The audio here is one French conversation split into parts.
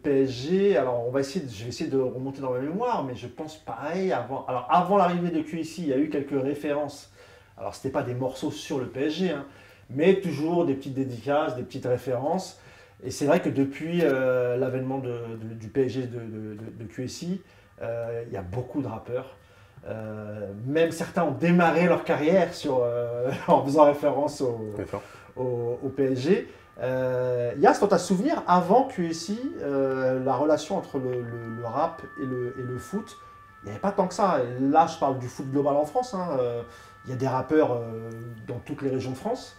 PSG, alors je vais essayer de remonter dans ma mémoire, mais je pense pareil, avant l'arrivée de QSI, il y a eu quelques références. Alors c'était pas des morceaux sur le PSG, hein, mais toujours des petites dédicaces, des petites références. Et c'est vrai que depuis l'avènement du PSG de QSI, il y a beaucoup de rappeurs. Même certains ont démarré leur carrière en faisant référence au PSG. Yas, toi, tu as souvenir, avant QSI, la relation entre le rap et le foot, il n'y avait pas tant que ça. Et là, je parle du foot global en France. Hein. Il y a des rappeurs dans toutes les régions de France.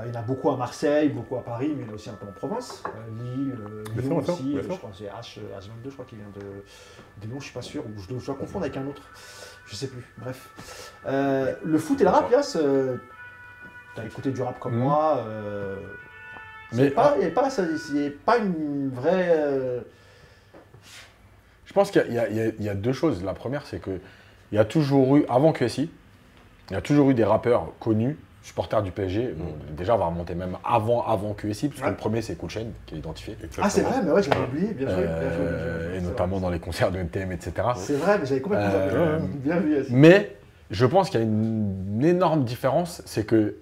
Il y en a beaucoup à Marseille, beaucoup à Paris, mais il y en a aussi un peu en province. Lille, Lyon aussi. Je crois que c'est H22, je crois qu'il vient de Lyon, je ne suis pas sûr. Ou je dois confondre avec un autre. Je ne sais plus. Bref. Le foot et le rap, Yas, tu as écouté du rap comme moi. Il n'y avait pas une vraie. Je pense qu'il y a deux choses. La première, c'est qu'il y a toujours eu, avant QSI, il y a toujours eu des rappeurs connus, supporters du PSG. Bon, déjà, on va remonter même avant QSI, puisque le premier, c'est Cool Chain, qui est identifié. Ah, c'est vrai, mais ouais, je l'avais oublié, bien joué. Et notamment dans les concerts de NTM, etc. C'est vrai, mais j'avais complètement bien vu. Mais je pense qu'il y a une énorme différence, c'est que,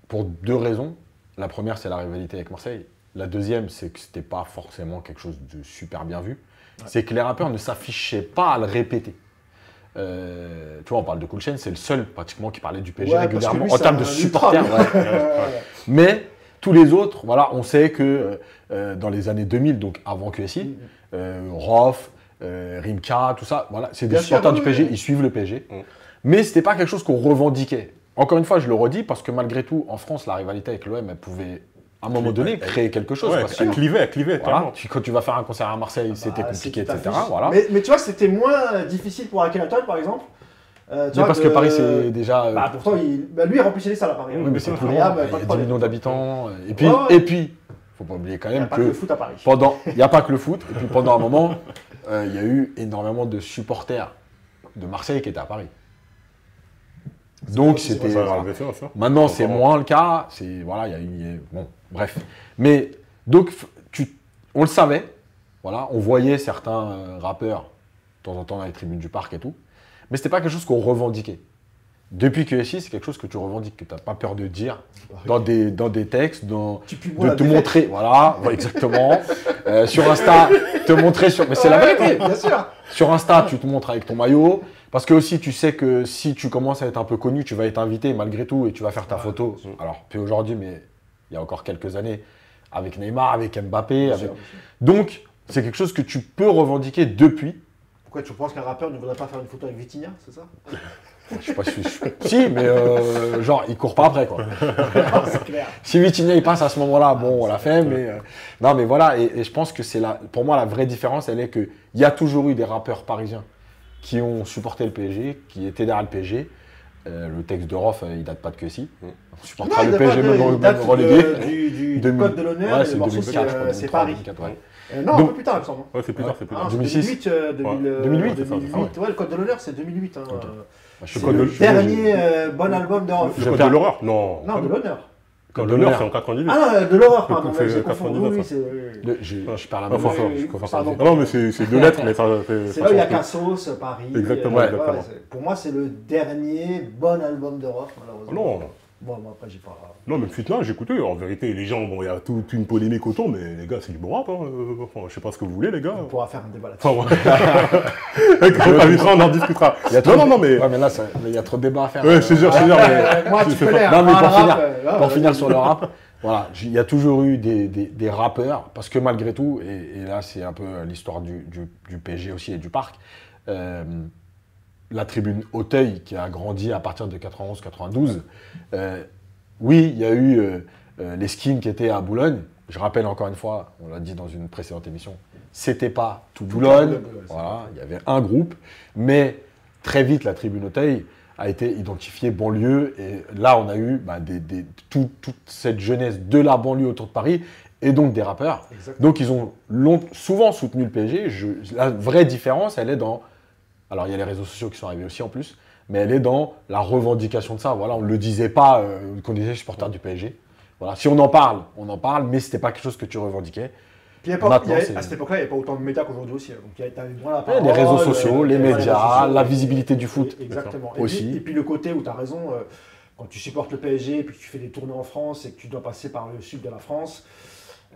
pour deux raisons. La première, c'est la rivalité avec Marseille. La deuxième, c'est que c'était pas forcément quelque chose de super bien vu. Ouais. C'est que les rappeurs ne s'affichaient pas à le répéter. Tu vois, on parle de Cool Chain, c'est le seul pratiquement qui parlait du PSG régulièrement en termes de supporters. Mais tous les autres, voilà, on sait que dans les années 2000, donc avant QSI, Rof, Rimka, tout ça, voilà, c'est des supporters du PSG, ils suivent le PSG. Mais c'était pas quelque chose qu'on revendiquait. Encore une fois, je le redis, parce que malgré tout, en France, la rivalité avec l'OM, elle pouvait, à un moment donné, créer quelque chose. Ouais, elle clivait, voilà. Quand tu vas faire un concert à Marseille, c'était compliqué, etc. Voilà. Mais tu vois, c'était moins difficile pour Akhenaton, par exemple. Parce que Paris, c'est déjà... pourtant, lui, il remplissait les salles à Paris. Oui, mais c'est tout le monde. Il y a 10 millions d'habitants. Et puis, il ne faut pas oublier quand même que... Il n'y a pas que le foot à Paris. Il n'y a pas que le foot. Et puis, pendant un moment, il y a eu énormément de supporters de Marseille qui étaient à Paris. Donc c'était. Maintenant c'est moins le cas. C'est voilà, bon, bref. Mais donc on le savait. Voilà, on voyait certains rappeurs de temps en temps dans les tribunes du parc et tout. Mais c'était pas quelque chose qu'on revendiquait. Depuis QSI, c'est quelque chose que tu revendiques, que tu n'as pas peur de dire dans des textes, de te montrer. Voilà, exactement. Sur Insta, te montrer sur. Mais c'est la vérité. Bien sûr. Sur Insta, tu te montres avec ton maillot. Parce que aussi, tu sais que si tu commences à être un peu connu, tu vas être invité malgré tout et tu vas faire ta photo. Alors, plus aujourd'hui, mais il y a encore quelques années, avec Neymar, avec Mbappé. Donc, c'est quelque chose que tu peux revendiquer depuis. Pourquoi tu penses qu'un rappeur ne voudrait pas faire une photo avec Vitinha, c'est ça? Je sais pas si... Si, mais genre, il court pas après, quoi. C'est clair. Si Vitinha, il passe à ce moment-là, bon, on l'a fait, mais... Non, mais voilà, et je pense que c'est pour moi, la vraie différence, elle est qu'il y a toujours eu des rappeurs parisiens qui ont supporté le PSG, qui étaient derrière le PSG. Le texte de Rof, il date pas de QSI. On supportera le PSG même relégué. Du code de l'honneur, ouais, c'est 2004, c'est Paris. 2004, ouais. Non, un peu plus tard, il me semble. Ouais, c'est plus tard, c'est plus tard. 2006. 2008, ouais, le code de l'honneur, c'est 2008. Hein. Okay. C'est le dernier bon album de Rof. Le code de l'horreur? Non. Non, de l'honneur. Code de l'honneur, c'est en 98. Ah non, de l'horreur, pardon. C'est Oui, 99. Je parle à la mémoire. Non, mais c'est deux lettres, mais ça. C'est là où il y a Cassos, Paris. Exactement, exactement. Pour moi, c'est le dernier bon album de Rof, malheureusement. Non. Bon, moi, après, j'ai pas. Non, mais Fuite là, j'ai écouté. En vérité, les gens, bon, il y a toute une polémique autour, mais les gars, c'est du bon rap. Hein. Enfin, je sais pas ce que vous voulez, les gars. On pourra faire un débat là-dessus. Quand on invitera, on en discutera. Non, mais. Ouais, mais là, il y a trop de débats à faire. Ouais, c'est sûr, mais. Moi, tu connais. Non, mais pour finir sur le rap, voilà, il y a toujours eu des rappeurs, parce que malgré tout, et là, c'est un peu l'histoire du PSG aussi et du parc. La tribune Auteuil, qui a grandi à partir de 91-92, oui, il y a eu les skins qui étaient à Boulogne. Je rappelle encore une fois, on l'a dit dans une précédente émission, c'était pas tout Boulogne, voilà, il y avait un groupe, mais très vite, la tribune Auteuil a été identifiée banlieue, et là, on a eu toute cette jeunesse de la banlieue autour de Paris, et donc des rappeurs. Exactement. Donc, ils ont souvent soutenu le PSG. La vraie différence, elle est dans... Alors, il y a les réseaux sociaux qui sont arrivés aussi en plus, mais elle est dans la revendication de ça. Voilà, on ne le disait pas qu'on disait supporter du PSG. Voilà. Si on en parle, mais ce n'était pas quelque chose que tu revendiquais. Puis à Maintenant, cette époque-là, il n'y avait pas autant de médias qu'aujourd'hui aussi. Donc il y avait moins la les parole, réseaux sociaux, les réseaux médias, sociaux, la visibilité du foot. Exactement. Aussi. Et puis le côté où tu as raison, quand tu supportes le PSG et puis que tu fais des tournées en France et que tu dois passer par le sud de la France,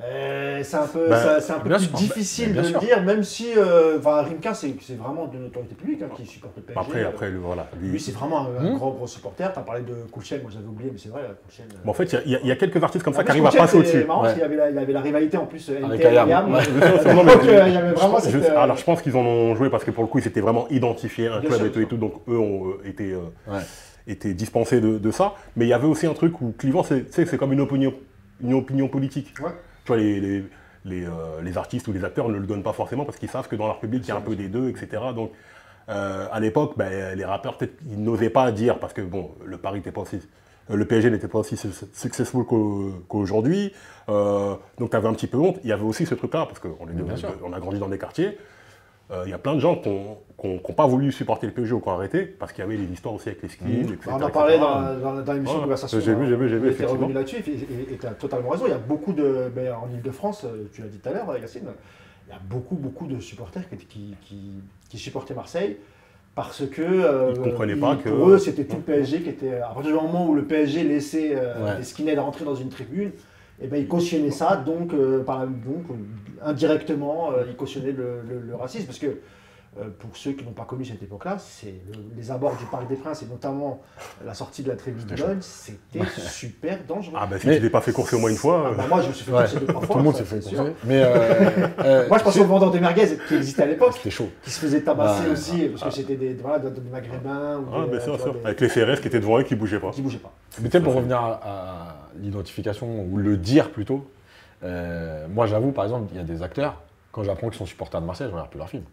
c'est un peu, c'est un peu plus difficile de le dire, même si Rimka, c'est vraiment de notoriété publique qui supporte le PSG. Après voilà. Lui, c'est vraiment un gros supporter. Tu as parlé de Kouchen, moi j'avais oublié, mais c'est vrai, Kouchen. En fait, il y a quelques artistes comme ça qui arrivent à passer au-dessus. C'est marrant parce qu'il y avait la rivalité en plus avec Ayam. Alors je pense qu'ils en ont joué parce que pour le coup, ils s'étaient vraiment identifiés un club et tout, donc eux ont été dispensés de ça. Mais il y avait aussi un truc où clivant, c'est comme une opinion politique. Ouais. Tu vois, les artistes ou les acteurs ne le donnent pas forcément parce qu'ils savent que dans leur public, il y a un peu des deux, etc. Donc, à l'époque, les rappeurs, peut-être, ils n'osaient pas dire parce que, bon, le PSG n'était pas aussi successful qu'aujourd'hui. Donc, tu avais un petit peu honte. Il y avait aussi ce truc-là parce qu'on a grandi dans des quartiers. Il y a plein de gens qui n'ont pas voulu supporter le PSG ou qui ont arrêté parce qu'il y avait des histoires aussi avec les skins, etc. On en parlait dans l'émission de conversation. J'ai vu, été revenu là-dessus et tu as totalement raison. Il y a beaucoup en Ile-de-France, tu l'as dit tout à l'heure, Yacine, il y a beaucoup de supporters qui supportaient Marseille parce que ils comprenaient pas que pour eux c'était tout le PSG qui était. À partir du moment où le PSG laissait les skinheads rentrer dans une tribune, et ben, ils cautionnaient ça, donc indirectement, ils cautionnaient le racisme. Parce que pour ceux qui n'ont pas connu cette époque-là, c'est les abords du Parc des Princes et notamment la sortie de la Trévise de Boulogne, c'était super dangereux. Ah bah si tu t'es pas fait courser au moins une fois. Moi je me suis fait courser 2-3 fois. Tout le monde s'est fait courser. Mais moi je pense aux vendeurs de merguez qui existaient à l'époque. C'était chaud. Qui se faisaient tabasser aussi, parce que c'était des Maghrébins. Avec les CRS qui étaient devant eux qui bougeaient pas. Mais peut-être pour revenir à l'identification, ou le dire plutôt, moi j'avoue par exemple, il y a des acteurs, quand j'apprends qu'ils sont supporters de Marseille, je ne regarde plus leurs films.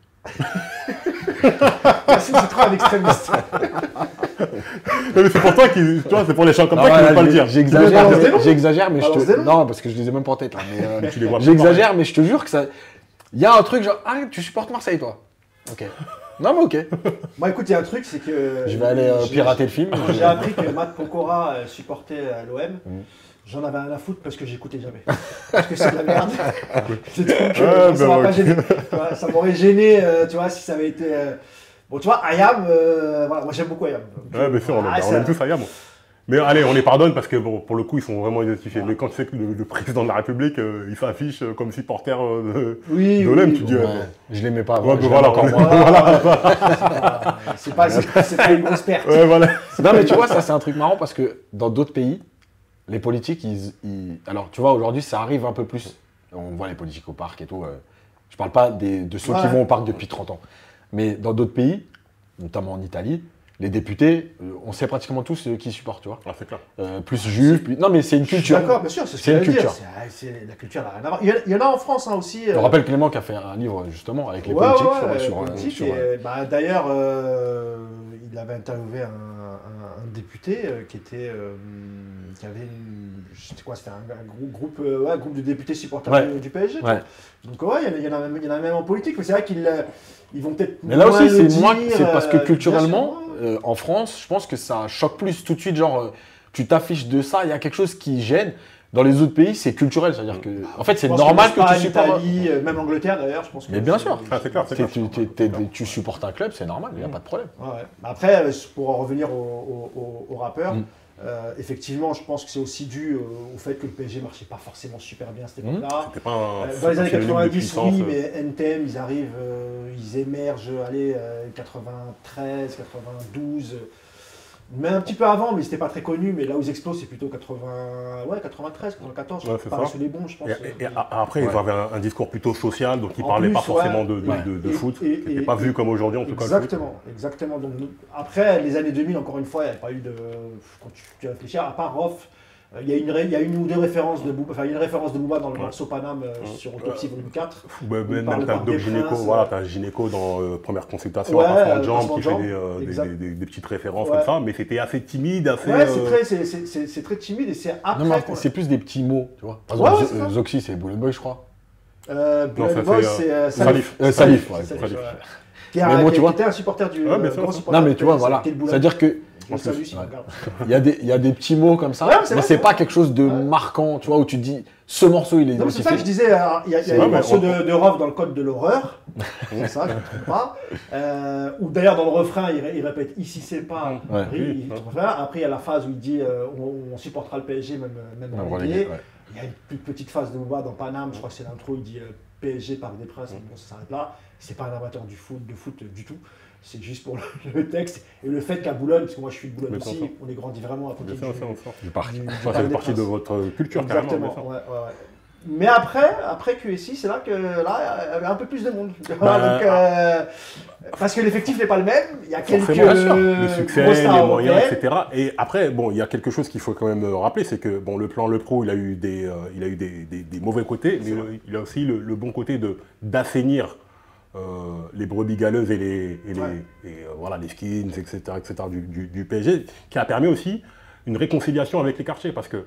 C'est trop un extrémiste. Mais c'est pour toi tu vois, c'est pour les gens comme ça qui ne veulent pas le dire. J'exagère, mais non, parce que je les ai même pas en tête là. J'exagère, mais je te jure que ça. Il y a un truc genre, ah, tu supportes Marseille toi. Ok. Non mais ok. Moi écoute, il y a un truc, c'est que. Je vais aller pirater le film. J'ai appris que Matt Pokora supportait l'OM. J'en avais rien à foutre parce que j'écoutais jamais. Parce que c'est de la merde. C'est donc, ça m'a pas gêné. Ça m'aurait gêné, tu vois, si ça avait été. Bon, tu vois, Ayam, voilà, moi j'aime beaucoup Ayam. Ouais, bien sûr, on aime tous Ayam. Mais allez, on les pardonne parce que bon, pour le coup, ils sont vraiment identifiés. Mais quand tu sais que le président de la République, il s'affiche comme supporter de l'OM, tu dis. Je l'aimais pas. C'est pas une grosse perte. Non, mais tu vois, ça c'est un truc marrant parce que dans d'autres pays, les politiques, alors tu vois, aujourd'hui, ça arrive un peu plus. On voit les politiques au parc et tout. Je parle pas de ceux qui vont au parc depuis 30 ans. Mais dans d'autres pays, notamment en Italie, les députés, on sait pratiquement tous qui supportent, tu vois. Ah, c'est clair. Plus juifs, non mais c'est une culture. D'accord, bien sûr, c'est ce que je veux dire. La culture n'a rien à voir. Il y en a en France aussi. Je rappelle Clément qui a fait un livre justement avec les politiques sur D'ailleurs, il avait interviewé un député qui avait c'était un groupe de députés supporters du PSG. Ouais. Donc il y en a même en politique, mais c'est vrai qu'ils vont peut-être. Mais là aussi, c'est parce que culturellement, en France, je pense que ça choque plus tout de suite. Genre, tu t'affiches de ça, il y a quelque chose qui gêne. Dans les autres pays, c'est culturel, c'est-à-dire que, en fait, c'est normal que tu supportes. Italie, même Angleterre d'ailleurs, je pense que. Mais bien sûr, c'est clair. Tu supportes un club, c'est normal, il n'y a pas de problème. Ouais. Après, pour en revenir aux rappeurs, effectivement, je pense que c'est aussi dû au fait que le PSG marchait pas forcément super bien à cette époque-là. Dans les années 90, oui, mais NTM, ils arrivent, ils émergent, 93, 92. Mais un petit peu avant, mais c'était pas très connu, mais là où ils explosent, c'est plutôt 93, 94, c'est les bons, je pense. Et après, ils avaient un discours plutôt social, donc ils ne parlaient pas forcément de foot. C'était pas vu comme aujourd'hui, en tout cas. Exactement. Donc, après, les années 2000, encore une fois, il n'y a pas eu de. Quand tu réfléchis, à part Rof, il y a une ou deux références de Booba, il y a une référence de Booba dans le morceau Paname sur Autopsie volume 4. Même t'as Doc Gynéco, t'as Gynéco dans Première Consultation, à Jambe qui fait des petites références comme ça, mais c'était assez timide, assez. Ouais, c'est très timide et c'est après. Non, mais c'est plus des petits mots, tu vois. Par exemple, Zoxy, c'est Boulogne Boy, je crois. Boulogne Boy, c'est Salif. Qui était un supporter du. Non, mais tu vois, voilà. C'est-à-dire que Je le salue s'il ouais. regarde. Il y a des petits mots comme ça, Ouais, mais c'est vrai. pas quelque chose de marquant, tu vois, où tu te dis, ce morceau, il est Non, mais c'est ça que je identifié. disais, il y a Ouais, des mais morceaux de Rof dans le code de l'horreur, c'est ça, je ne me trompe pas. Ou d'ailleurs dans le refrain, il répète ici c'est pas, Ouais. il refrain. Après il y a la phase où il dit on supportera le PSG même relégué. Ouais. Il y a une toute petite phase de Booba dans Paname, je crois que c'est l'intro, il dit PSG Parc des Princes, bon, ça s'arrête là. C'est pas un amateur de foot du tout. C'est juste pour le texte et le fait qu'à Boulogne, parce que moi je suis de Boulogne Mais aussi, ça. on est grandi vraiment à côté Bien sûr, bien sûr. Du parc. du Ça Parc fait des partie de Princes. votre culture, carrément. Exactement, bien sûr. ouais. Mais après QSI, c'est là que là, il y avait un peu plus de monde. Bah, Donc, parce que l'effectif n'est pas le même, il y a quelques Forcément, bien sûr. Le grosses succès, stars les moyens, européennes. etc. Et après, bon, il y a quelque chose qu'il faut quand même rappeler, c'est que bon, le plan Le Pro, il a eu des mauvais côtés, mais il a aussi le bon côté d'assainir les brebis galeuses et voilà, les skins, etc., du PSG, qui a permis aussi une réconciliation avec les quartiers, parce que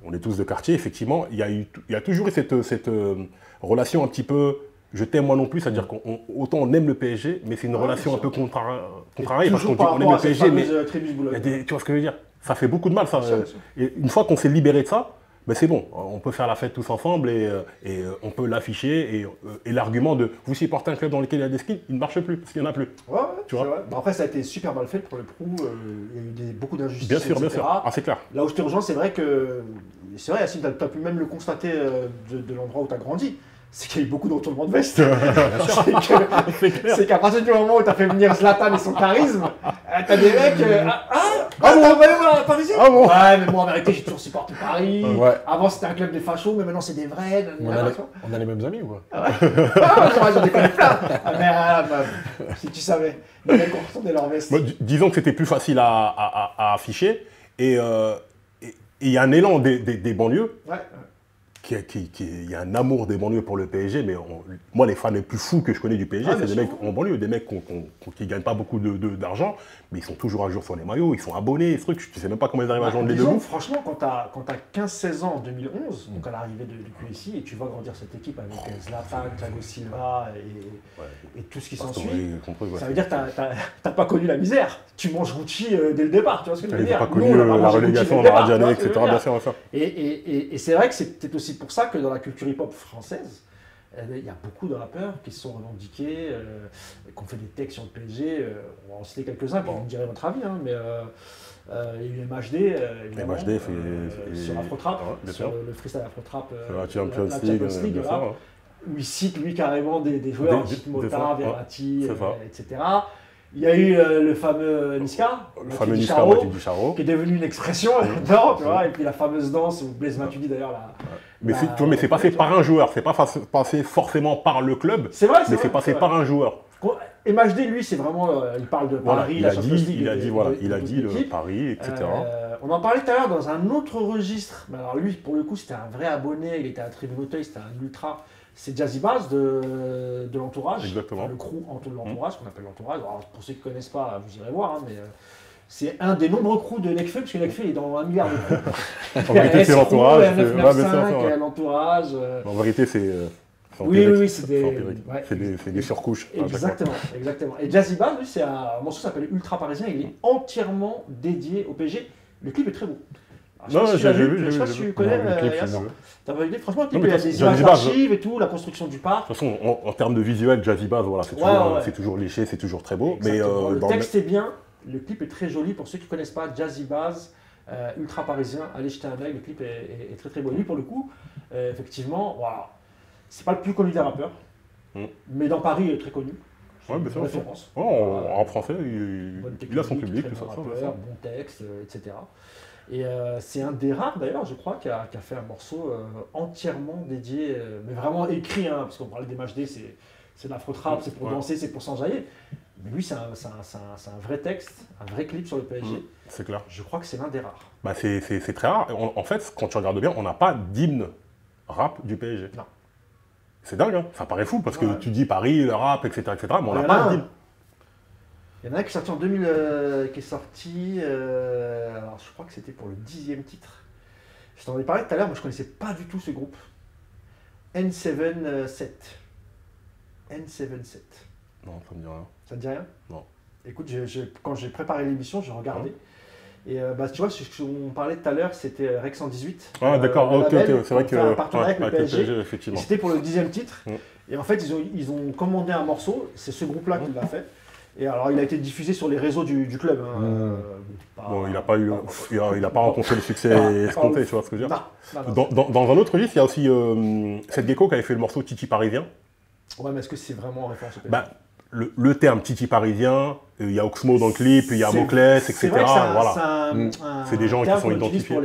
on est tous de quartier, effectivement, il y a toujours eu cette relation un petit peu je t'aime moi non plus, c'est-à-dire qu'autant on aime le PSG, mais c'est une relation un peu contrariée, parce qu'on dit on aime le PSG, mais tu vois ce que je veux dire? Ça fait beaucoup de mal, ça. Et une fois qu'on s'est libéré de ça, ben c'est bon, on peut faire la fête tous ensemble et on peut l'afficher et l'argument de vous supportez un club dans lequel il y a des skins, il ne marche plus, parce qu'il n'y en a plus. Ouais, tu vois. vrai. Bon, après, ça a été super mal fait pour le Pro, il y a eu beaucoup d'injustices. Bien sûr, etc. bien sûr. Ah, c'est clair. Là où je te rejoins, c'est vrai que, c'est vrai, Yacine, tu as pu même le constater de l'endroit où tu as grandi. C'est qu'il y a eu beaucoup de retournements de veste. C'est qu'à partir du moment où tu as fait venir Zlatan et son charisme, tu as des mecs. T'as envoyé à Paris? Ah bon? Ouais, mais moi en vérité, j'ai toujours supporté Paris. Ouais. Avant, c'était un club des fachos, mais maintenant, c'est des vrais. On a les mêmes amis ou quoi? J'en ai connu plein. Si tu savais, les mecs ont retourné leur veste. Bon, disons que c'était plus facile à afficher et il y a un élan des banlieues. Ouais. Il y a un amour des banlieues pour le PSG, mais moi, les fans les plus fous que je connais du PSG, c'est des mecs en banlieue, des mecs qui ne gagnent pas beaucoup d'argent, mais ils sont toujours à jour sur les maillots, ils sont abonnés, ce truc, tu sais même pas comment ils arrivent à joindre les deux bouts. Franchement, quand tu as 15-16 ans en 2011, donc à l'arrivée du QSI, et tu vois grandir cette équipe avec Zlatan, Thiago Silva et tout ce qui s'ensuit, ça veut dire que tu n'as pas connu la misère. Tu manges Gucci dès le départ, tu vois ce que je veux dire? Tu n'as pas connu la relégation, la Radiané, etc. Bien sûr. Et c'est vrai que c'est peut-être aussi pour ça que dans la culture hip-hop française, il y a beaucoup de rappeurs qui se sont revendiqués, qui ont fait des textes sur le PSG. On va en citer quelques-uns, puis vous me direz votre avis, hein, mais il y a eu MHD, évidemment, sur Afrotrap, sur le freestyle Afrotrap, la Champions League, là, où il cite lui carrément des joueurs, Mota, Verratti, etc. Il y a eu le fameux Niska, Matuidi Charo, qui est devenu une expression là-dedans, tu vois, et puis la fameuse danse où Blaise Matuidi d'ailleurs là. Mais c'est passé par un joueur, c'est pas passé forcément par le club, mais c'est passé par un joueur. MHD, lui, c'est vraiment, il parle de Paris, la Champions League, il a dit le Paris, etc. On en parlait tout à l'heure dans un autre registre, mais alors lui, pour le coup, c'était un vrai abonné, il était à Tribune Auteuil, c'était un ultra. C'est Jazzy Bass de l'entourage, exactement. Le crew de l'entourage, qu'on appelle l'entourage. Alors, pour ceux qui ne connaissent pas, vous irez voir, hein, mais c'est un des nombreux crews de Nekfeu, parce que Nekfeu est dans 1 milliard de crews. En vérité, c'est l'entourage. L'entourage. En vérité, c'est. Oui, c'est des surcouches. Exactement. Et Jazzy Bass, lui, c'est un morceau qui s'appelle Ultra Parisien, il est entièrement dédié au PSG. Le clip est très beau. Non, j'ai vu. Je sais pas si tu connais. T'as pas idée? Franchement, il y a des images d'archives et tout, la construction du parc. De toute façon, en termes de visuel, Jazzy Bass, voilà, c'est toujours léché, c'est toujours très beau. Mais, le texte est bien, le clip est très joli. Pour ceux qui ne connaissent pas, Jazzy Bass, Ultra Parisien, allez jeter un œil, le clip est très très beau. Lui, pour le coup, effectivement, voilà, c'est pas le plus connu des rappeurs, mais dans Paris, il est très connu. Ouais, bien sûr. Référence. En français, il a son public, tout ça. Bon texte, etc. Et c'est un des rares d'ailleurs, je crois, qui a fait un morceau entièrement dédié, mais vraiment écrit, hein, parce qu'on parlait des MHD, c'est de l'afro-trap, c'est pour danser, c'est pour s'enjailler. Mais lui, c'est un vrai texte, un vrai clip sur le PSG. C'est clair. Je crois que c'est l'un des rares. Bah c'est très rare. En fait, quand tu regardes bien, on n'a pas d'hymne rap du PSG. Non. C'est dingue, hein. Ça paraît fou, parce que tu dis Paris, le rap, etc. mais on n'a pas d'hymne. Il y en a un qui est sorti en 2000, alors je crois que c'était pour le 10e titre. Je t'en ai parlé tout à l'heure, moi je ne connaissais pas du tout ce groupe. N77. Non, ça me dit rien. Ça te dit rien? Non. Écoute, quand j'ai préparé l'émission, j'ai regardé. Et tu vois, ce qu'on parlait tout à l'heure, c'était Rec 118. Ah, d'accord, ok, c'est vrai que. Un partenariat avec le PSG. effectivement. C'était pour le 10e titre. Et en fait, ils ont commandé un morceau. C'est ce groupe-là qui l'a fait. Et alors, il a été diffusé sur les réseaux du club. Bon, il n'a pas rencontré le succès escompté, tu vois ce que je veux dire. Non. Dans un autre registre, il y a aussi Seth Gecko qui avait fait le morceau Titi Parisien. Ouais, mais est-ce que c'est vraiment en référence au PSG? Le terme Titi Parisien, il y a Oxmo dans le clip, il y a Moclès, etc. C'est des gens qui sont identifiés. Pour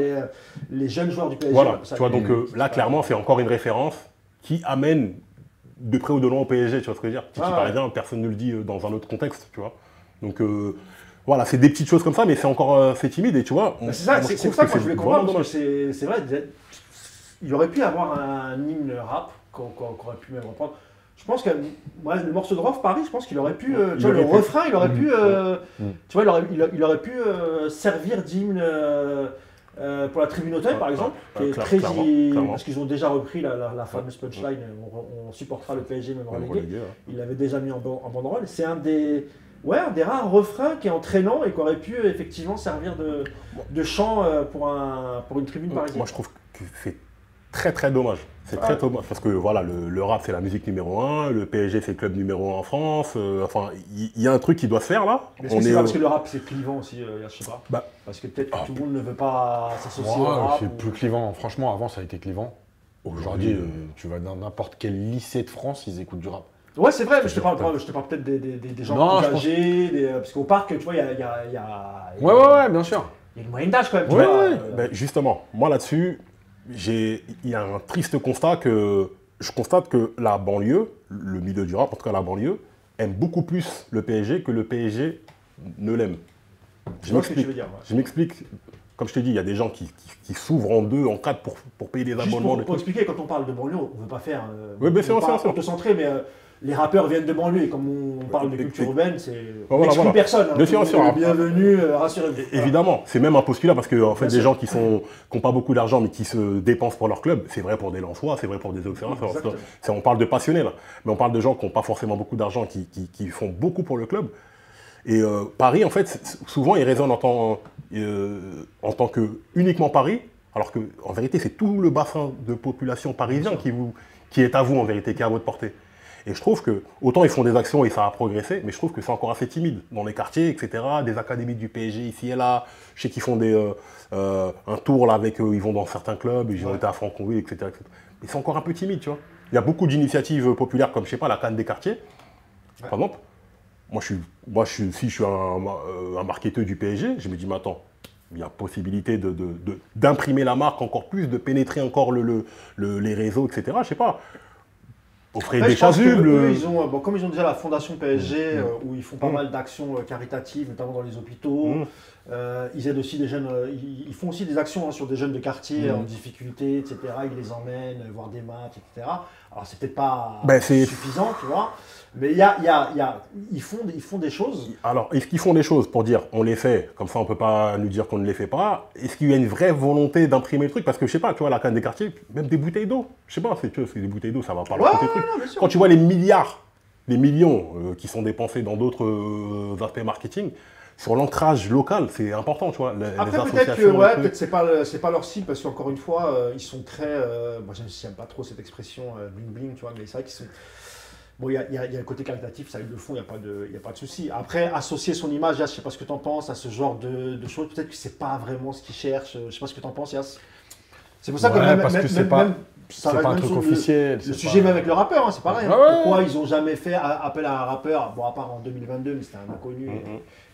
les jeunes joueurs du PSG. Voilà, tu vois, donc là, clairement, c'est encore une référence qui amène de près ou de loin au PSG, tu vois ce que je veux dire. Titi Parisien, personne ne le dit dans un autre contexte, tu vois. Donc voilà, c'est des petites choses comme ça, mais c'est encore c'est timide, et tu vois. C'est pour ça que je voulais comprendre, parce que c'est vrai, il aurait pu avoir un hymne rap qu'on aurait pu même reprendre. Je pense que le morceau de Rof Paris, je pense qu'il aurait pu, tu vois, le refrain, il aurait pu, tu vois, il aurait pu servir d'hymne pour la Tribune Auteuil, par exemple, qui est très parce qu'ils ont déjà repris la fameuse punchline, on supportera le PSG même relégué. Il l'avait déjà mis en banderole. C'est un des rares refrains qui est entraînant et qui aurait pu effectivement servir de chant pour une tribune parisienne. Moi, je trouve que c'est très très dommage. C'est très dommage parce que voilà, le rap c'est la musique numéro 1, le PSG c'est le club numéro 1 en France. Enfin, il y a un truc qui doit se faire là. Est-ce que c'est parce que le rap c'est clivant aussi, je sais pas. Parce que peut-être que tout le monde ne veut pas s'associer au rap. C'est plus clivant. Franchement, avant ça a été clivant. Aujourd'hui, tu vas dans n'importe quel lycée de France, ils écoutent du rap. Ouais, c'est vrai, mais je te parle peut-être des gens plus âgés, parce qu'au parc, tu vois, il y a. Ouais, bien sûr. Il y a une moyenne d'âge quand même. Justement, moi là-dessus. Il y a un triste constat que je constate que la banlieue, le milieu du rap, en tout cas la banlieue, aime beaucoup plus le PSG que le PSG ne l'aime. Je m'explique. Comme je te dis, il y a des gens qui s'ouvrent en 2, en 4 pour payer des abonnements. Pour expliquer, quand on parle de banlieue, on ne veut pas faire. Oui, bien sûr, on peut centrer, mais les rappeurs viennent de banlieue et comme on parle de culture urbaine, c'est n'exclut personne. Bien sûr. Bienvenue, rassurez-vous. Évidemment, c'est même un postulat parce que en fait, des gens qui n'ont pas beaucoup d'argent mais qui se dépensent pour leur club, c'est vrai pour des Lensois, c'est vrai pour des Auxerrois. On parle de passionnés là, mais on parle de gens qui n'ont pas forcément beaucoup d'argent, qui font beaucoup pour le club. Et Paris, en fait, souvent, il résonne en tant que uniquement Paris, alors qu'en vérité, c'est tout le bassin de population parisien qui est à vous, en vérité, qui est à votre portée. Et je trouve que, autant ils font des actions et ça a progressé, mais je trouve que c'est encore assez timide dans les quartiers, etc. Des académies du PSG ici et là. Je sais qu'ils font un tour là avec ils vont dans certains clubs, ils ont été à Franconville, etc. Mais c'est encore un peu timide, tu vois. Il y a beaucoup d'initiatives populaires comme, je sais pas, la Cannes des quartiers, par exemple. Si je suis un marketeur du PSG, je me dis, mais attends, il y a possibilité d'imprimer la marque encore plus, de pénétrer encore les réseaux, etc. Je sais pas. Offrir des chasubles. Comme ils ont déjà la fondation PSG, où ils font pas mal d'actions caritatives, notamment dans les hôpitaux. Ils aident aussi des jeunes, ils font aussi des actions sur des jeunes de quartier en difficulté, etc. Ils les emmènent voir des matchs, etc. Alors c'est peut-être pas suffisant, tu vois. Mais ils font des choses. Alors, est-ce qu'ils font des choses pour dire on les fait, comme ça on ne peut pas nous dire qu'on ne les fait pas? Est-ce qu'il y a une vraie volonté d'imprimer le truc? Parce que je sais pas, tu vois, la Canne des quartiers, même des bouteilles d'eau. Je sais pas, c'est des bouteilles d'eau, ça va pas leur coûter le truc. Quand tu vois les milliards, les millions qui sont dépensés dans d'autres aspects marketing, sur l'ancrage local, c'est important, tu vois. Après, peut-être c'est pas leur cible, parce qu'encore une fois, ils sont très. Moi, j'aime pas trop cette expression bling bling, tu vois, mais c'est vrai qu'ils sont. Bon, il y a le côté qualitatif, ça ils le font, il n'y a pas de souci. Après, associer son image, je ne sais pas ce que tu en penses, à ce genre de choses, peut-être que ce n'est pas vraiment ce qu'ils cherchent. Je ne sais pas ce que tu en penses, Yass. C'est pour ça que c'est pas un truc officiel. Le sujet même avec le rappeur, hein, c'est pareil. Pourquoi ils n'ont jamais fait appel à un rappeur, bon, à part en 2022, mais c'était un inconnu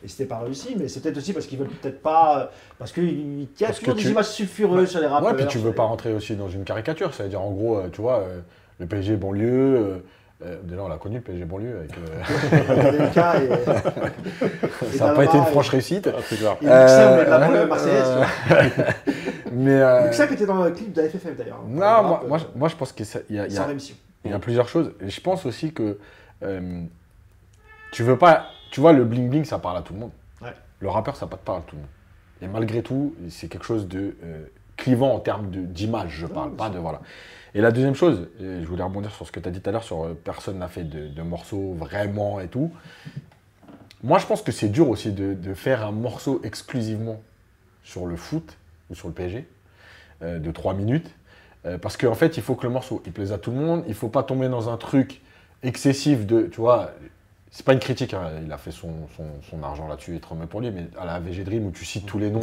et c'était pas réussi. Mais c'est peut-être aussi parce qu'ils veulent peut-être pas. Parce qu'il y a toujours des images sulfureuses sur les rappeurs. Ouais, puis tu veux pas rentrer aussi dans une caricature, c'est-à-dire en gros, tu vois, le PSG banlieue. Déjà, on l'a connu, le PSG banlieue, avec. Ça n'a pas été une franche réussite. C'est clair. Et Luxem, mais de la banlieue marseillaise. Luxem était dans le clip de la FFF d'ailleurs. Non, moi, je pense qu'il y a plusieurs choses. Et je pense aussi que tu veux pas. Tu vois, le bling bling, ça parle à tout le monde. Ouais. Le rappeur, ça parle à tout le monde. Et malgré tout, c'est quelque chose de clivant en termes d'image, je parle, pas de. Voilà. Et la deuxième chose, et je voulais rebondir sur ce que tu as dit tout à l'heure sur personne n'a fait de morceaux vraiment et tout. moi, je pense que c'est dur aussi de faire un morceau exclusivement sur le foot ou sur le PSG de 3 minutes. Parce qu'en fait, il faut que le morceau il plaise à tout le monde. Il ne faut pas tomber dans un truc excessif de. Tu vois, c'est pas une critique, hein, il a fait son argent là-dessus et trop mal pour lui, mais à la VG Dream où tu cites tous les noms.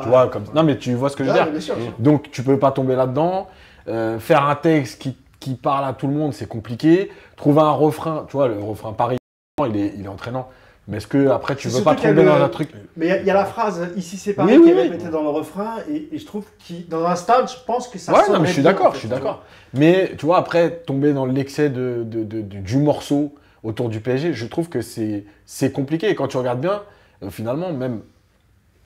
Tu vois, comme. Non, mais tu vois ce que je veux dire. Bien sûr, bien sûr. Donc, tu peux pas tomber là-dedans. Faire un texte qui parle à tout le monde, c'est compliqué. Trouver un refrain, tu vois, le refrain Paris, il est entraînant. Mais est-ce que après tu veux pas tomber dans un truc? Mais il y a la phrase ici c'est Paris qui était dans le refrain et je trouve que dans un stade, je pense que ça sonne. Ouais, non, mais je suis d'accord, je suis d'accord. Mais tu vois, après tomber dans l'excès du morceau autour du PSG, je trouve que c'est compliqué. Et quand tu regardes bien, finalement, même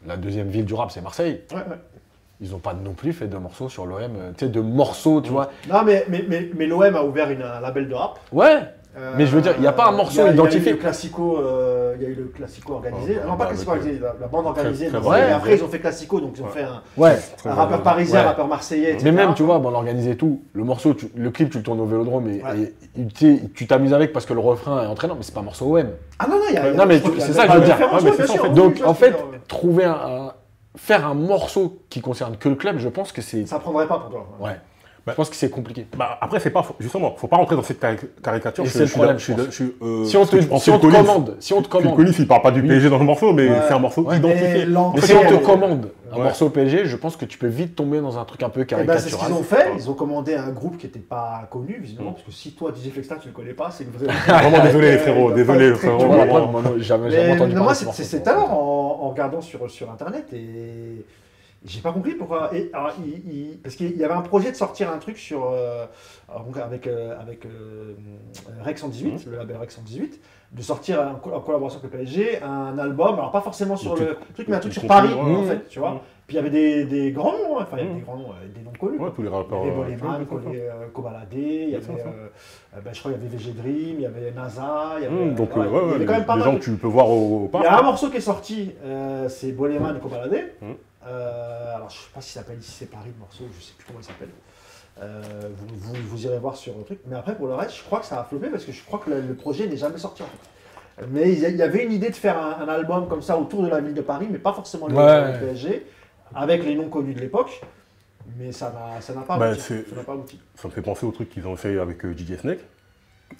la deuxième ville du rap, c'est Marseille. Ouais. Ils n'ont pas non plus fait de morceaux sur l'OM, tu sais, de morceaux, tu vois. Non, mais l'OM a ouvert un label de rap. Ouais. Mais je veux dire, il n'y a pas un morceau identifié. Il y a eu le Classico organisé. Non, pas Classico organisé, la bande organisée. Ouais. Et après, ils ont fait Classico, donc ils ont fait un rappeur parisien, un rappeur marseillais, etc. Mais même, tu vois, bon, l'organiser tout, le morceau, le clip, tu le tournes au Vélodrome et tu t'amuses avec parce que le refrain est entraînant, mais c'est pas un morceau OM. Ah non, non, mais c'est ça que je veux dire. Donc, en fait, faire un morceau qui concerne que le club, je pense que c'est. Ça prendrait pas pour toi. Ouais. Je pense que c'est compliqué. Après, c'est pas justement, faut pas rentrer dans cette caricature. C'est le problème. Si on te commande, Phil Collins, il parle pas du PSG dans le morceau, mais c'est un morceau identifié. Mais si on te commande un morceau PSG, je pense que tu peux vite tomber dans un truc un peu caricatural. C'est ce qu'ils ont fait. Ils ont commandé un groupe qui n'était pas connu, visiblement, parce que si toi, DJ Flexta, tu le connais pas, c'est une vraie. Vraiment désolé, les frérots. Désolé, frérot. Jamais entendu parler. Moi, c'est tout à l'heure en regardant sur Internet et. J'ai pas compris pourquoi. Parce qu'il y avait un projet de sortir un truc avec Rec 118, le label Rec 118, de sortir en collaboration avec le PSG un album, alors pas forcément sur le truc, mais un truc sur Paris, en fait, tu vois. Puis il y avait des grands noms, enfin il y avait des grands noms, des noms connus. Ouais, tous les rappeurs. Il y avait Boleman, Kobalade, il y avait, je crois qu'il y avait VG Dream, il y avait NASA, il y avait. Donc, il y avait quand même pas mal. Des gens que tu peux voir au parc. Il y a un morceau qui est sorti, c'est Boleman et Kobalade. Alors, je ne sais pas s'il s'appelle Ici c'est Paris, le morceau, je ne sais plus comment il s'appelle. Vous irez voir sur le truc. Mais après, pour le reste, je crois que ça a floppé parce que je crois que le projet n'est jamais sorti en fait. Mais il y avait une idée de faire un album comme ça autour de la ville de Paris, mais pas forcément le PSG, avec les noms connus de l'époque. Mais ça n'a pas abouti. Ça me fait penser au truc qu'ils ont fait avec DJ Snake.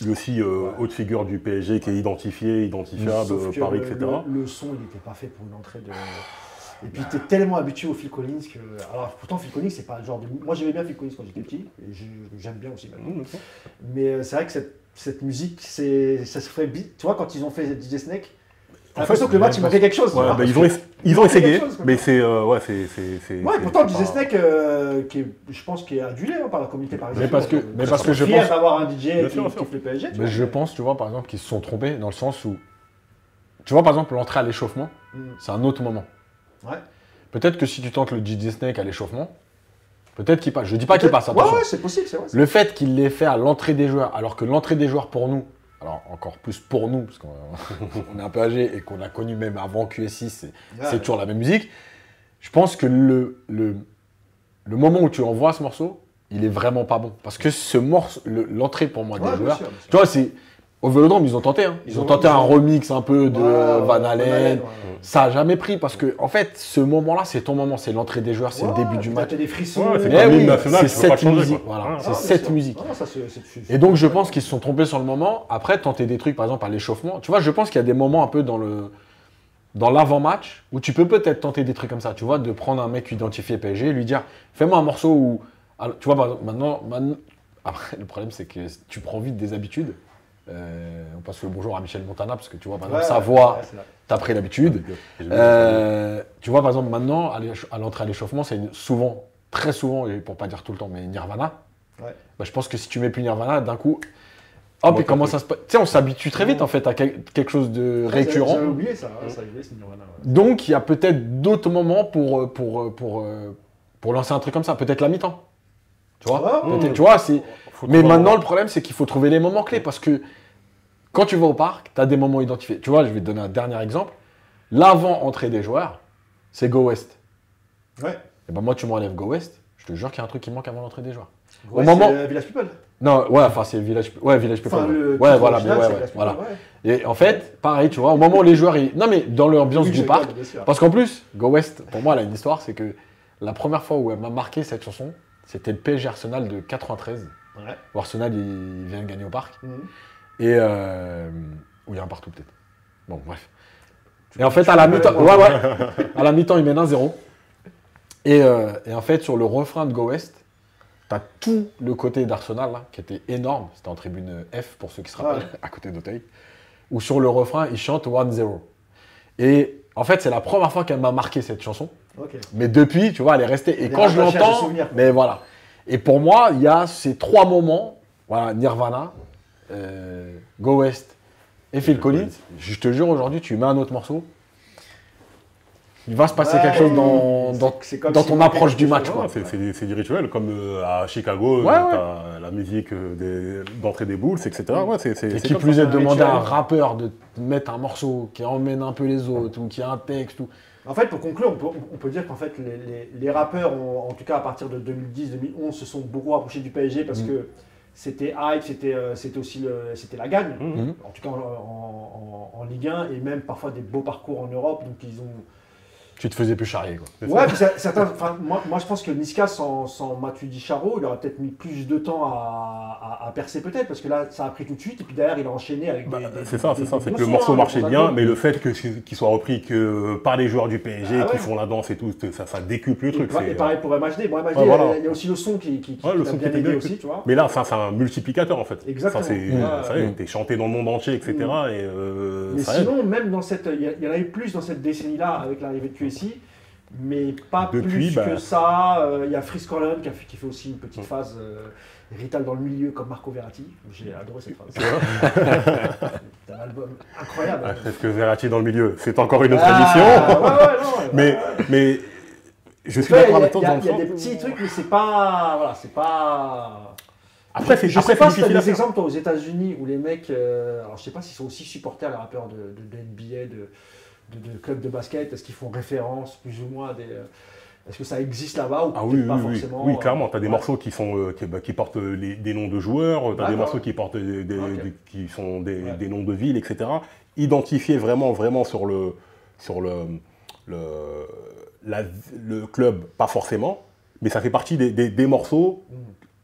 Lui aussi, haute figure du PSG qui est identifiable, Paris, etc. Le son, il n'était pas fait pour une entrée de. Et puis tu es tellement habitué au Phil Collins que. Alors pourtant, Phil Collins, c'est pas le genre de. Moi j'aimais bien Phil Collins quand j'étais petit, et j'aime bien aussi maintenant. Mais c'est vrai que cette musique, ça se fait. Tu vois, quand ils ont fait DJ Snake, t'as l'impression que le match il manquait quelque chose. Ils ont essayé, mais c'est. Ouais, pourtant DJ Snake, je pense qu'il est adulé par la communauté parisienne. Mais parce que je pense. D'avoir un DJ qui kiffe le PSG. Mais je pense, tu vois, par exemple, qu'ils se sont trompés dans le sens où. Tu vois, par exemple, l'entrée à l'échauffement, c'est un autre moment. Ouais. Peut-être que si tu tentes le DJ Snake à l'échauffement, peut-être qu'il passe. Je dis pas qu'il passe, attention. Ouais, c'est possible, c'est vrai. Le fait qu'il l'ait fait à l'entrée des joueurs, alors que l'entrée des joueurs pour nous, alors encore plus pour nous, parce qu'on est un peu âgé et qu'on a connu même avant QS6, c'est toujours la même musique. Je pense que le moment où tu envoies ce morceau, il est vraiment pas bon. Parce que ce morceau, l'entrée pour moi des joueurs, tu vois, c'est. Au Vélodrome, ils ont tenté. Ils ont tenté un remix un peu de Van Halen. Ça n'a jamais pris parce que, en fait, ce moment-là, c'est ton moment. C'est l'entrée des joueurs, c'est le début du match. T'as des frissons. C'est cette musique. Voilà, c'est cette musique. Et donc, je pense qu'ils se sont trompés sur le moment. Après, tenter des trucs, par exemple, à l'échauffement. Tu vois, je pense qu'il y a des moments un peu dans l'avant-match où tu peux peut-être tenter des trucs comme ça. Tu vois, de prendre un mec identifié PSG et lui dire fais-moi un morceau où. Alors, tu vois, maintenant. Après, le problème, c'est que tu prends vite des habitudes. On passe le bonjour à Michel Montana parce que tu vois par exemple sa voix, t'as pris l'habitude. Tu vois par exemple maintenant à l'entrée à l'échauffement, c'est très souvent, et pour pas dire tout le temps, mais Nirvana. Bah, je pense que si tu mets plus Nirvana, d'un coup, hop, et comment ça se passe. Tu sais, on s'habitue très vite en fait à quelque chose de récurrent. J'avais oublié ça, c'est Nirvana. Donc il y a peut-être d'autres moments pour lancer un truc comme ça, peut-être la mi-temps. Tu vois, tu vois, c'est. Mais maintenant, le problème, c'est qu'il faut trouver les moments clés parce que quand tu vas au parc, tu as des moments identifiés. Tu vois, je vais te donner un dernier exemple. L'avant-entrée des joueurs, c'est Go West. Ouais. Et ben moi, tu m'enlèves Go West, je te jure qu'il y a un truc qui manque avant l'entrée des joueurs. Au moment. Village People. Non, ouais, enfin, c'est Village People. Enfin, le Ouais, titre voilà, mais original, ouais, c'est ouais, Village voilà. People, Et en fait, pareil, tu vois, au moment où les joueurs. Non, mais dans l'ambiance Oui, du je parc. regarde, bien sûr. Parce qu'en plus, Go West, pour moi, elle a une histoire, c'est que la première fois où elle m'a marqué cette chanson, c'était le PSG Arsenal de 93. Ouais. Où Arsenal, il vient de gagner au parc. Mhm. Et. Où il y a un partout, peut-être. Bon, bref. Et en fait, à la mi-temps, à la mi-temps, il mène 1-0. Et en fait, sur le refrain de Go West, t'as tout le côté d'Arsenal, là, qui était énorme. C'était en tribune F, pour ceux qui se rappellent, à côté d'Auteuil. Où sur le refrain, il chante 1-0. Et en fait, c'est la première fois qu'elle m'a marqué cette chanson. Ok. Mais depuis, tu vois, elle est restée. Et Elle est quand je rattachée à ce l'entends, souvenir. mais voilà. Et pour moi, il y a ces 3 moments, voilà, Nirvana, Go West et Phil Collins. Je te jure, aujourd'hui, tu mets un autre morceau, il va se passer Ouais, quelque chose dans c'est comme dans si ton il approche manquait du quelque match. chose. Quoi. C'est du rituel, comme à Chicago, Ouais, t'as la musique d'entrée des Bulls, etc. Ouais, c'est Et c'est qui comme plus ça. est, de demander à un rituel. rappeur de te mettre un morceau qui emmène un peu les autres, ou qui a un texte. Ou... En fait, pour conclure, on peut dire qu'en fait, les rappeurs, en tout cas à partir de 2010-2011, se sont beaucoup rapprochés du PSG parce que c'était hype, c'était aussi c'était la gagne, Mhm. en tout cas en Ligue 1, et même parfois des beaux parcours en Europe. Donc ils ont. Tu te faisais plus charrier. Quoi. C'est Ouais, ça. puis certains. Enfin, moi, je pense que Niska sans Matuidi Charo, il aurait peut-être mis plus de temps à percer peut-être, parce que là, ça a pris tout de suite, et puis derrière, il a enchaîné avec Bah, des. c'est ça, c'est des que bons le sons, morceau hein, marchait des bien, bons mais le fait qu'il soit repris que par les joueurs du PSG, Ah ouais. qui font la danse et tout, ça décuple le truc. Et pareil pour MHD. Bon, MHD, Ouais, voilà. il y a aussi le son qui Ouais, le a son qui bien était aidé bien, aussi, tu vois. Mais là, ça, c'est un multiplicateur en fait. Exactement. Ça, t'es chanté dans le monde entier, etc. Et Mais ça aide. sinon, même dans cette. Il y en a eu plus dans cette décennie-là avec l'arrivée de QSI, mais pas Depuis, plus bah- que ça. Il y a Freeze Corleone qui fait aussi une petite phase Rital dans le milieu comme Marco Verratti. J'ai adoré cette phase. C'est un album incroyable. Est-ce que Verratti dans le milieu, c'est encore une autre Ouais, émission. non, Mais je suis il y a, d'accord avec toi dans le il y a sens des où- petits trucs, mais c'est pas. Voilà, c'est pas. Après, je sais c'est pas si tu difficile as à des faire. exemples toi, aux États-Unis où les mecs. Alors je sais pas s'ils sont aussi supporters, les rappeurs de NBA, de clubs de basket. Est-ce qu'ils font référence plus ou moins à des. Est-ce que ça existe là-bas ou Ah peut-être oui, pas oui, oui, forcément oui, clairement. Tu as des ouais. morceaux qui portent des noms de joueurs, tu as des D'accord. morceaux qui portent Ok. qui sont des Ouais. noms de villes, etc. Identifiés vraiment sur le club, pas forcément, mais ça fait partie des morceaux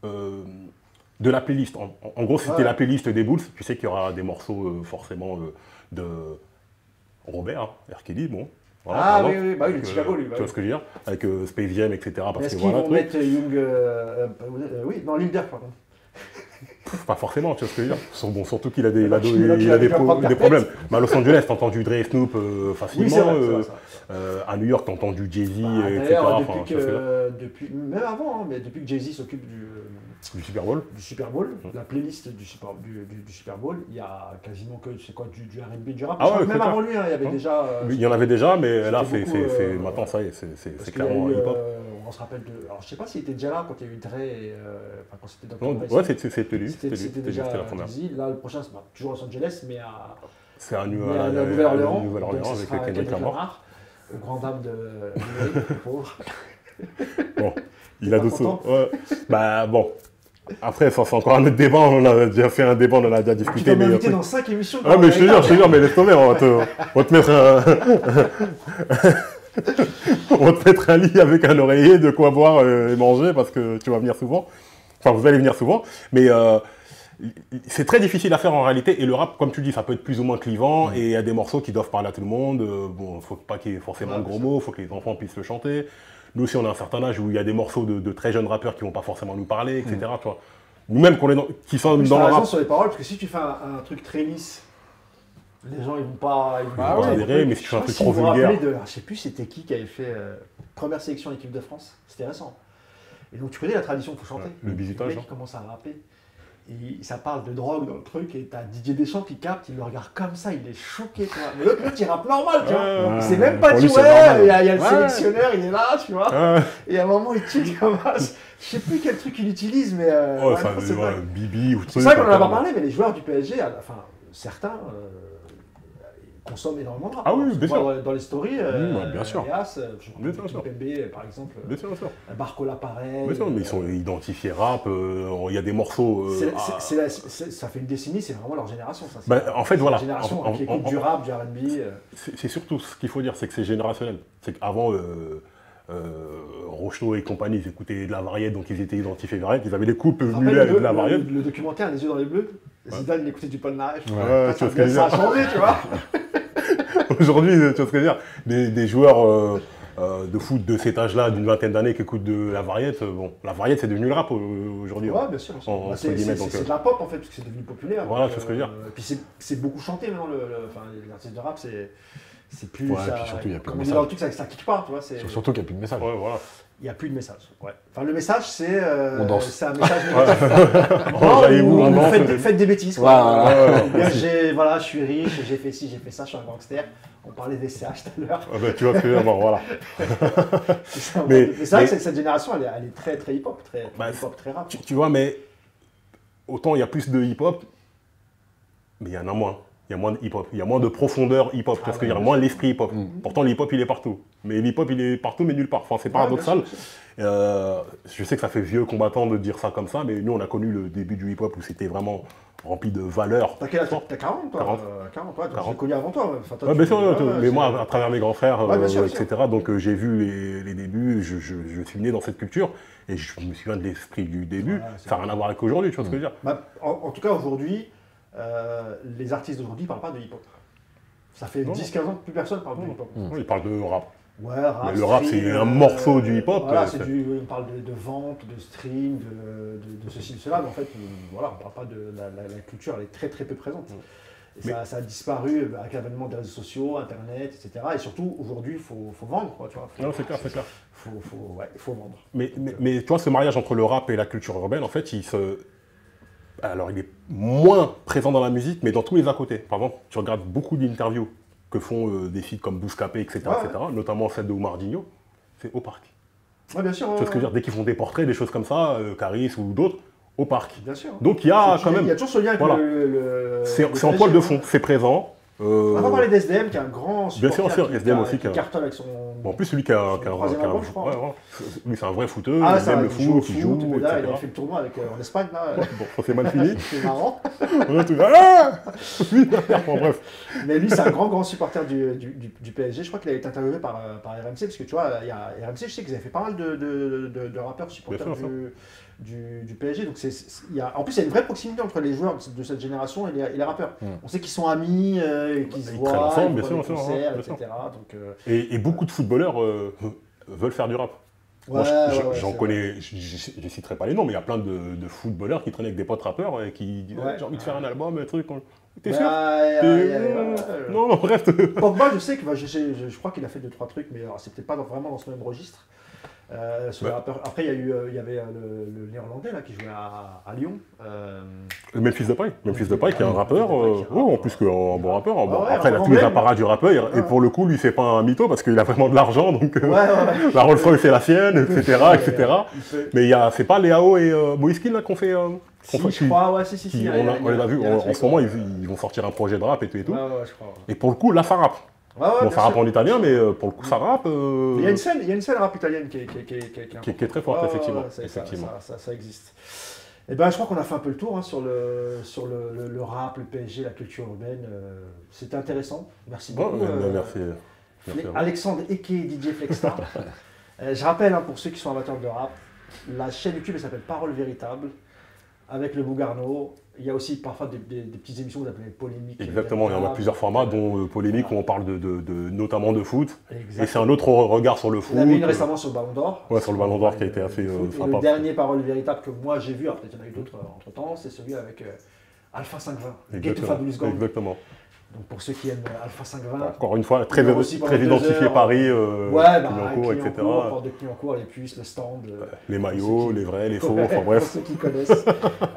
de la playlist. En gros, si c'était Ouais. la playlist des Bulls, tu sais qu'il y aura des morceaux forcément de Robert, R. Kelly, bon. Voilà, Ah par oui, exemple. oui, bah oui, le Avec, Chicago, lui. tu vois ce que je veux dire? Avec Space Jam, etc. Parce Est-ce que qu'ils voilà, vont truc. mettre Young. Oui, non, Lil Durk, par contre. Pas forcément, tu vois ce que je veux dire. Bon, surtout qu'il a des, Bah, il a des déjà prendre des problèmes. Mais à Los Angeles, t'as entendu Dre et Snoop facilement. Oui, c'est vrai. C'est vrai, ça. À New York, t'as entendu Jay-Z, Bah, etc. D'ailleurs, Enfin, tu vois ce que je veux dire. même avant, hein, mais depuis que Jay-Z s'occupe Du Super Bowl. du Super Bowl, la playlist du Super Bowl, il y a quasiment que c'est quoi du R&B, du rap. Ah Je crois ouais, que même c'est avant lui, hein, il y avait Hein déjà. Il y en avait déjà, mais là, c'était beaucoup, maintenant, ça y est, parce c'est qu'il y a clairement eu, hip-hop. on se rappelle de. Alors je sais pas s'il était déjà là quand il y a eu Dre, enfin quand c'était Dr. Non, Dre. ouais, c'était lui. C'était déjà la première. Jay-Z. Là, le prochain, c'est toujours Los Angeles, mais à C'est à Nouvelle-Orléans. Nouvelle-Orléans Donc, ce avec sera Kendrick Lamar. aux grandes dames de Nouvelle, pauvre. Bon, il a Pas d'autres content. ouais. Bah bon. Après, ça, c'est encore un autre débat. On a déjà fait un débat, on en a déjà Tu discuté. vas Mais m'inviter après- dans 5 émissions. Ah, mais je te jure, mais laisse tomber, on va te mettre on va te mettre un lit avec un oreiller, de quoi boire et manger, parce que tu vas venir souvent. Enfin, vous allez venir souvent. Mais c'est très difficile à faire en réalité. Et le rap, comme tu dis, ça peut être plus ou moins clivant. Et il y a des morceaux qui doivent parler à tout le monde. Bon, il ne faut pas qu'il y ait forcément de gros mots, il faut que les enfants puissent le chanter. Nous aussi, on a un certain âge où il y a des morceaux de très jeunes rappeurs qui ne vont pas forcément nous parler, etc. Tu vois. Nous-mêmes, qui sont Tu dans as le raison rap, sur les paroles, parce que si tu fais un truc très lisse, les gens ils vont pas. Ils vont Ah pas oui, adhérer, mais si tu fais un Je sais truc pas trop si vous vous vulgaire. rappelez je sais plus c'était qui avait fait première sélection équipe de France, c'était récent. Et donc tu connais la tradition, il faut chanter. Ouais, le bizutage, Le mec hein. qui commence à rapper. Et ça parle de drogue dans le truc, et t'as Didier Deschamps qui capte, il le regarde comme ça, il est choqué, tu vois. Mais l'autre, il rappe normal, tu vois. Ouais, Il s'est même pas pour dit, lui, c'est ouais, normal. il y a le Ouais. sélectionneur, il est là, tu vois. Ah, Et à un moment, il tue comme ça. Je sais plus quel truc il utilise, mais. ouais, ouais, enfin, non, c'est vrai. Bibi ou truc. C'est vrai qu'on en a pas enfin, parlé, mais les joueurs du PSG, enfin, certains, consomme énormément de rap. Ah oui, Parce bien qu'on sûr. voit dans les stories, bien sûr. Léas, Bien sûr. Pembe, par exemple, Bien sûr, bien sûr. Barcola pareil. Bien sûr, mais ils sont identifiés rap, il y a des morceaux... Ça fait une décennie, c'est vraiment leur génération. Ça. Ben, en fait, voilà. La génération qui écoute du rap, du R&B. C'est surtout ce qu'il faut dire, c'est que c'est générationnel. C'est qu'avant, Rocheteau et compagnie, ils écoutaient de la variette, donc ils étaient identifiés variette. Ils avaient des coupes muets avec de la variette. Le documentaire Les yeux dans les bleus, Zidane il écoutait du Polnareff. Ouais, tu vois ce que je veux Ça a dire. changé, tu vois. Aujourd'hui, tu vois ce que je veux dire. Des joueurs de foot de cet âge-là, d'une vingtaine d'années, qui écoutent de la variette, bon, la variette c'est devenu le rap aujourd'hui. Ouais, bien sûr. Bien sûr. Entre C'est guillemets, donc, de la pop en fait, parce que c'est devenu populaire. Voilà, donc, c'est ce que je veux dire. Et puis c'est beaucoup chanté maintenant, enfin, les artistes de rap, c'est plus. Ouais, ça, puis surtout, il y a plus de comme on dit message. dans le truc, ça kick pas, tu vois. Surtout qu'il n'y a plus de message. Ouais, voilà. Il n'y a plus de message. Ouais. Enfin, le message, c'est On danse. c'est un message négatif. Enjaillez-vous, on danse. Faites des bêtises. Voilà, Quoi. voilà. Ou bien, voilà, je suis riche, j'ai fait ci, j'ai fait ça, je suis un gangster. On parlait des CH tout à l'heure. Ah ben, tu vois ce que je veux dire, bon, voilà. Mais Mais- c'est vrai que cette génération, elle est très très hip-hop, très Bah, hip-hop, très rap. Tu vois, mais autant il y a plus de hip-hop, mais il y en a moins. Il y a moins de hip-hop, il y a moins de profondeur hip-hop, parce qu'il y a moins l'esprit hip-hop. Pourtant, l'hip-hop, il est partout. Mais l'hip-hop, il est partout, mais nulle part. Enfin, c'est paradoxal. bien sûr. Je sais que ça fait vieux combattant de dire ça comme ça, mais nous, on a connu le début du hip-hop où c'était vraiment rempli de valeurs. T'as quel âge? T'as 40 toi 40. 40, ouais, je 40. l'ai connu avant toi. Enfin, toi, Ouais, bien sûr, mais c'est- moi, à travers mes grands frères, Ouais, bien sûr, bien etc., donc j'ai vu les débuts, je suis né dans cette culture, et je me souviens de l'esprit du début. Ouais, c'est Ça n'a rien à voir avec aujourd'hui, tu vois ce que je veux dire. Bah, en tout cas, aujourd'hui, les artistes d'aujourd'hui ne parlent pas de hip-hop. Ça fait Non. 10-15 ans que plus personne parle de hip-hop. Oui, il parle de rap. Ouais, rap, Mais le rap, stream, c'est un morceau du hip-hop, Voilà, c'est- on parle de vente, de stream, de ceci, de cela, mais en fait, voilà, on ne parle pas de la culture, elle est très très peu présente. Et Mais- ça a disparu avec l'avènement des réseaux sociaux, Internet, etc. Et surtout, aujourd'hui, il faut vendre, quoi, tu vois. Non, c'est clair, c'est clair. Il faut vendre. Mais tu vois, ce mariage entre le rap et la culture urbaine, en fait, alors, il est moins présent dans la musique, mais dans tous les à côté. Par exemple, tu regardes beaucoup d'interviews que font des filles comme Bouscapé, etc., Ouais, etc., notamment celle de Oumar Digno, c'est au parc. Ouais, bien sûr. Tu vois ce que je veux dire? Dès qu'ils font des portraits, des choses comme ça, Caris ou d'autres, au parc. Bien sûr. Donc il y a quand Il y même... a toujours ce lien avec Voilà. le C'est le en PSG, toile de hein. fond, c'est présent. On va parler d'SDM qui est un grand Bien sûr, supporter SDM aussi, qui cartonne avec son... Bon, en plus, celui qui a troisième album, je crois. ouais, lui, c'est un vrai footeur, Ah, il ça, aime le il joue au foot, il joue, foot, là, il etc. a fait le tournoi avec, en Espagne, là. Bon, ça c'est mal fini. C'est marrant. On a tout- Ah oui. Bon, bref. Mais lui, c'est un grand supporter du PSG. Je crois qu'il a été interviewé par RMC, parce que tu vois, il y a RMC, je sais qu'ils avaient fait pas mal de rappeurs supporters Bien sûr, du PSG. Donc en plus, il y a une vraie proximité entre les joueurs de cette génération et les rappeurs. On sait qu'ils sont amis, qu'ils se Ils voient, traînent ensemble, ils bien vont sûr, à des bien sûr, concerts, bien sûr. etc. Donc, Et beaucoup de footballeurs veulent faire du rap. Moi, j'en c'est connais, je ne citerai pas les noms, mais il y a plein de footballeurs qui traînent avec des potes rappeurs et qui disent Ouais. j'ai envie de faire un album, un truc. T'es Bah, sûr Non, non, bref. Pogba, je sais que je crois qu'il a fait 2-3 trucs, mais alors, c'est peut-être pas vraiment dans ce même registre. Sur les rappeurs. Après, il y avait le néerlandais là, qui jouait à Lyon. Memphis Depay, qui est un rappeur, Memphis Depay, qui est un en rappeur. plus qu'un bon rappeur. Bon, ouais, après, il a rappeur tous les anglais, apparats du rappeur, et pour le coup, lui, c'est pas un mytho parce qu'il a vraiment de l'argent, donc Ouais. la Rolls Royce c'est la sienne, etc. faire, etc. il peut- Mais c'est pas Léao et Moïskine là qu'on fait. Si, je crois, ouais, si. qui- on les a vus, en ce moment, ils vont sortir un projet de rap et tout et tout. Ouais, je crois. Et pour le coup, là, ça rappe. Ouais, Bon, bien ça rappe sûr. en italien, mais pour le coup, ça rappe. Il y a une scène rap italienne qui Qui est très forte, effectivement. Effectivement. Ça existe. Et ben, je crois qu'on a fait un peu le tour hein, sur le rap, le PSG, la culture urbaine. C'était intéressant. Merci Bon, beaucoup. merci. Merci à vous. Alexandre Eke, DJ Flexstar. Je rappelle, hein, pour ceux qui sont amateurs de rap, la chaîne YouTube elle s'appelle Parole Véritable, avec le Bougarno. Il y a aussi parfois des petites émissions que vous appelez polémiques. Exactement, il y en a plusieurs formats, dont Polémique, où on parle notamment de foot. Exactement. Et c'est un autre regard sur le foot. Il y en avait une récemment sur le Ballon d'Or. Ouais, sur le Ballon d'Or qui a été assez Et le frappant. dernier Parole Véritable que moi j'ai vu, alors peut-être il y en a eu d'autres entre temps, c'est celui avec Alpha 520, Gate to Fabulous Gang. Exactement. Donc pour ceux qui aiment Alpha 520. Encore une fois, très Il y a aussi pendant 2 identifié heures, Paris, Ouais, Clignancourt, etc. Porte de Clignancourt, les puces, le stand. Les maillots, les vrais, les faux, Ouais, enfin pour bref. ceux qui connaissent.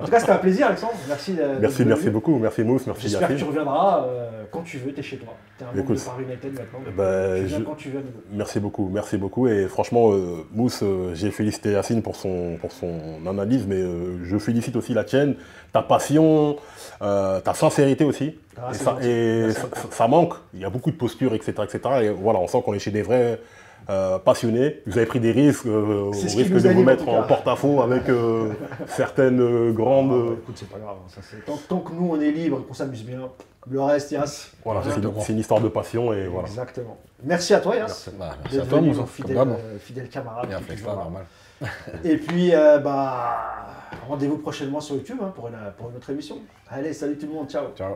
En tout cas, c'était un plaisir, Alexandre. Merci. Merci, d'être merci venu. beaucoup. Merci Mousse, merci J'espère que tu Yacine. reviendras quand tu veux, t'es chez toi. T'es un membre Écoute, de Paris United maintenant. donc, bah, tu viens je- quand tu veux à nouveau. Merci beaucoup. Et franchement, Mousse, j'ai félicité Yacine pour son analyse, mais je félicite aussi la tienne, ta passion, ta sincérité aussi. Ah, Et, c'est ça, gentil. et Merci ça, beaucoup. ça manque, il y a beaucoup de postures, etc. Et voilà, on sent qu'on est chez des vrais passionnés. Vous avez pris des risques, au C'est ce qui risque nous de vous anime, en mettre tout en cas. porte-à-faux avec certaines Ah, grandes... ouais, écoute, c'est pas grave. Tant que nous, on est libre et qu'on s'amuse bien, le reste, Yass. Voilà, Exactement. c'est une histoire de passion et voilà. Exactement. Merci à toi, Yass. Bah, merci à D'être toi, venu, Moussa, mon comme fidèle, d'hab. fidèle camarade. Et un qui est flex toujours là, là. normal. Et puis, rendez-vous prochainement sur YouTube pour une autre émission. Allez, salut tout le monde, ciao. Ciao.